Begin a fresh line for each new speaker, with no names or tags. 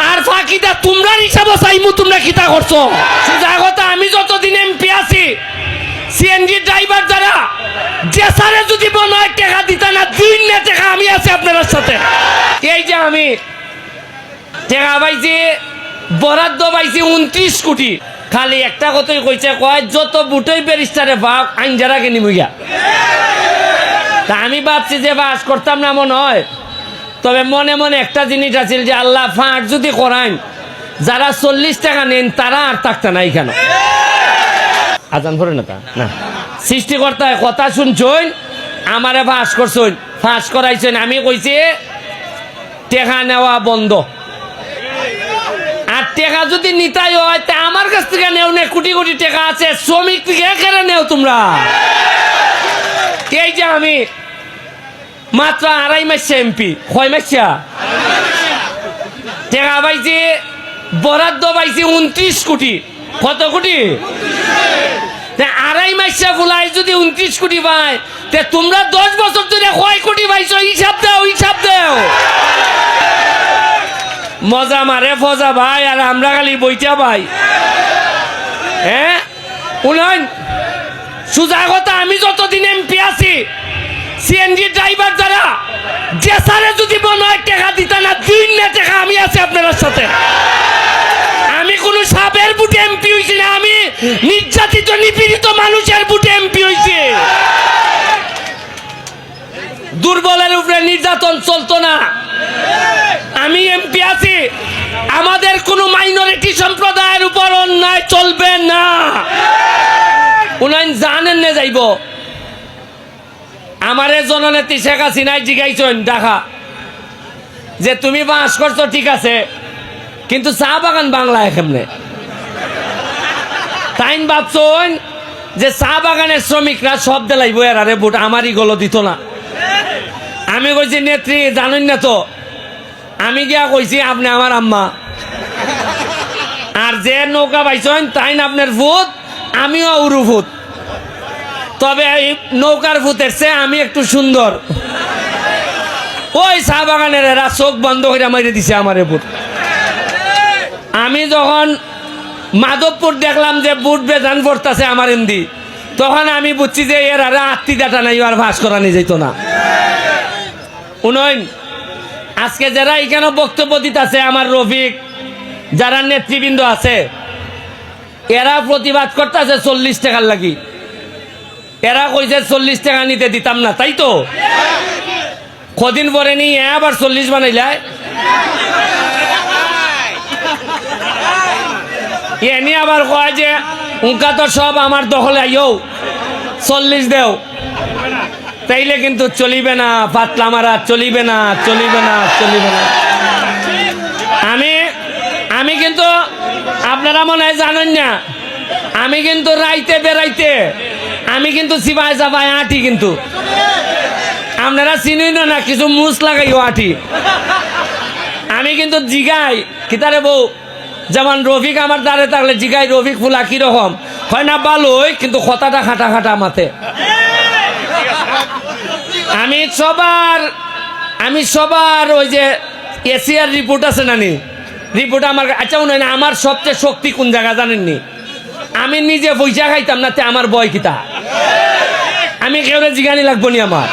আর ফাঁকিটা তোমরা হিসাব চাইমু তোমরা কিতা করছো সোজা কথা আমি যতদিন এমপি আছি সিএনজি ড্রাইভার যারা যে সারে যদি মনে হয় টাকা দিতা না দিন না টাকা আমি আছি আপনার সাথে এই যে আমি টাকা পাইছি বরাদ্দ পাইছি 29 কোটি খালি একটা কথাই কইছে কয় যত বুটই ব্যারিস্টারে ভাগ আইন যারা কিনি মুইয়া তা আমি ভাবছি যে বাস করতাম না মনে হয় তবে মনে মনে একটা জিনিস আছিল যে আল্লাহ ফাঁক যদি করাইন যারা 40 টাকা নেন তারা আর থাকতে না এখানে আজান পড়ে না তা না সৃষ্টিকর্তায় কথা শুনছই আমারে ফাঁস করছই ফাঁস করাইছেন আমি কইছি টাকা নেওয়া বন্ধ আর টাকা যদি নিতাই হয় তা আমার কাছ থেকে নেও না কোটি কোটি টাকা আছে শ্রমিক থেকে কেড়ে নেও তোমরা এই যে আমি মাত্র 2.5 মাস এমপি কয় মাস টাকা পাইছি বরাদ্দ পাইছি 29 কোটি কত কোটি 2.5 মাস ফুলাই যদি 29 কোটি পায় তে তোমরা 10 বছর ধরে কয় কোটি পাইছো হিসাব দাও মজা মারে ফজা ভাই আর আমরা খালি বইটা ভাই হ্যাঁ উনান সোজা কথা আমি যতদিন এমপি আছি সিএনজি ড্রাইভার যারা যে সারে যদি মনে হয় টাকা দিতা না দিন না টাকা আমি আছি আপনার সাথে আমি কোন সাবের বুটে এমপি হইছি না আমি নির্যাতিত নিপীড়িত মানুষের বুটে এমপি হইছি দুর্বলের উপরে নির্যাতন চলতো না আমি এমপি আছি আমাদের কোন মাইনরিটি সম্প্রদায়ের উপর অন্যায় চলবে না উনাই জানেন না যাইব আমারে জননেত্রী শেখ হাসিনাই জিগাইছেন ঢাকা যে তুমি বাস করছো ঠিক আছে কিন্তু চা বাগান বাংলায় কেমনে তাই ভাবছেন যে চা বাগানের শ্রমিকরা সব দেলাইব এরারে ভোট আমারই গলো দিত না আমি কইছি নেত্রী জানেন না তো আমি গিয়া কইছি আপনি আমার আম্মা আর যে নৌকা পাইছেন তাই না আপনার ভূত আমিও উরু ভূত তবে এই নৌকার ভূতের চেয়ে আমি একটু সুন্দর ওই চা বাগানের এরা চোখ বন্ধ করে মাইরে দিছে আমারে ভূত আমি যখন মাধবপুর দেখলাম যে বুট বেজান পড়তেছে আমার হিন্দি তখন আমি বুঝছি যে এর আর আত্মীয়তা নাই আর ভাস করা নিয়ে যেত না উন্নয়ন আজকে যারা এখানে বক্তব্য দিতেছে আমার রফিক যারা নেতৃবৃন্দ আছে এরা প্রতিবাদ করতেছে 40 টাকার লাগি এরা কইছে 40 টাকা নিতে দিতাম না তাই তো কদিন পরে নি আবার 40 বানাইলাই এনি আবার কয় যে উনকা তো সব আমার দখলে আইও 40 দেও তাইলে কিন্তু চলিবে না পাতলা মারা চলিবে না আমি কিন্তু আপনারা মনে হয় জানেন না আমি কিন্তু রাইতে বেড়াইতে আমি কিন্তু সিপাই চাপাই আটি কিন্তু আপনারা চিনেন না কিছু মুস লাগাইও আটি আমি কিন্তু জিগাই কিতারে বউ যেমন রফিক আমার দ্বারে থাকলে জিগাই রফিক ফুলা কিরকম হয় না ভালোই কিন্তু কথাটা খাটা খাটা মাথে আমি সবার ওই যে এশিয়ার রিপোর্ট আছে নানি রিপোর্ট আমার আচ্ছা মনে হয় না আমার সবচেয়ে শক্তি কোন জায়গা জানেননি আমি নিজে পয়সা খাইতাম না তে আমার বয় কিতা আমি কেউ জিগানি লাগবো নি আমার